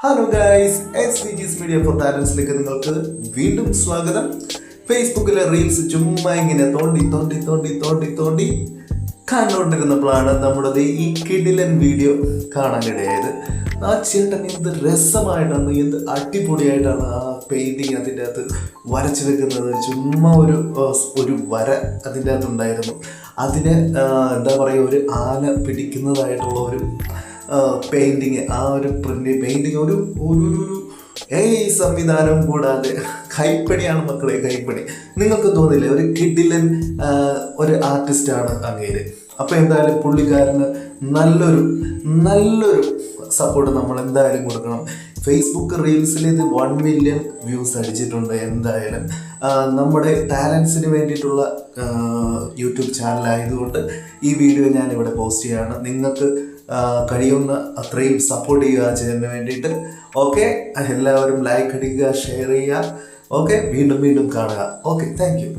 Hello guys, SVG's media for ടാലൻസിലേക്ക് നിങ്ങൾക്ക് വീണ്ടും സ്വാഗതം. ഫേസ്ബുക്കിലെ റീൽസ് ചുമ്മാ ഇങ്ങനെ തോണ്ടി തോണ്ടി തോണ്ടി തോണ്ടി തോണ്ടി കണ്ടുകൊണ്ടിരുന്നപ്പോഴാണ് നമ്മുടെ ഈ കിടിലൻ വീഡിയോ കാണാനിടയായത്. ആ ചേട്ടൻ എന്ത് രസമായിട്ടാണ്, എന്ത് അടിപൊളിയായിട്ടാണ് ആ പെയിൻറ്റിങ് അതിൻ്റെ അകത്ത് വരച്ചു വെക്കുന്നത്. ചുമ്മാ ഒരു വര അതിൻ്റെ അകത്തുണ്ടായിരുന്നു. അതിന് എന്താ പറയുക, ഒരു ആന പിടിക്കുന്നതായിട്ടുള്ള ഒരു പെയിൻറ്റിങ്, ആ ഒരു പെയിൻറ്റിങ് ഒരു സംവിധാനം കൂടാതെ കൈപ്പണിയാണ് മക്കളെ, കൈപ്പണി. നിങ്ങൾക്ക് തോന്നില്ലേ ഒരു കിടിലൻ ഒരു ആർട്ടിസ്റ്റാണ് അങ്ങേര്. അപ്പോൾ എന്തായാലും പുള്ളിക്കാരന് നല്ലൊരു സപ്പോർട്ട് നമ്മൾ എന്തായാലും കൊടുക്കണം. ഫേസ്ബുക്ക് റീൽസിൽ ഇത് 1 മില്യൺ വ്യൂസ് അടിച്ചിട്ടുണ്ട്. എന്തായാലും നമ്മുടെ ടാലൻസിന് വേണ്ടിയിട്ടുള്ള യൂട്യൂബ് ചാനലായതുകൊണ്ട് ഈ വീഡിയോ ഞാൻ ഇവിടെ പോസ്റ്റ് ചെയ്യുകയാണ്. നിങ്ങൾക്ക് കഴിയുന്ന അത്രയും സപ്പോർട്ട് ചെയ്യുക ചെയ്യുന്നതിന് വേണ്ടിയിട്ട്. ഓക്കെ, എല്ലാവരും ലൈക്ക് അടിക്കുക, ഷെയർ ചെയ്യുക. ഓക്കെ, വീണ്ടും കാണുക. Okay, thank you.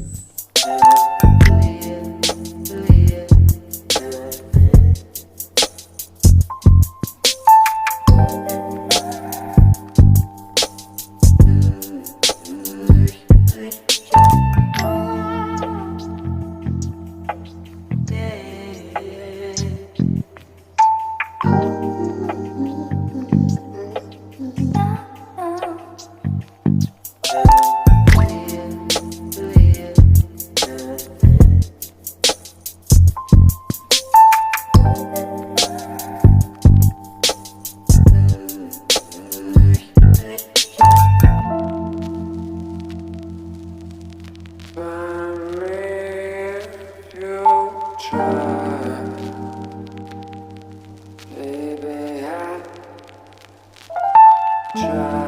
Baby, I try.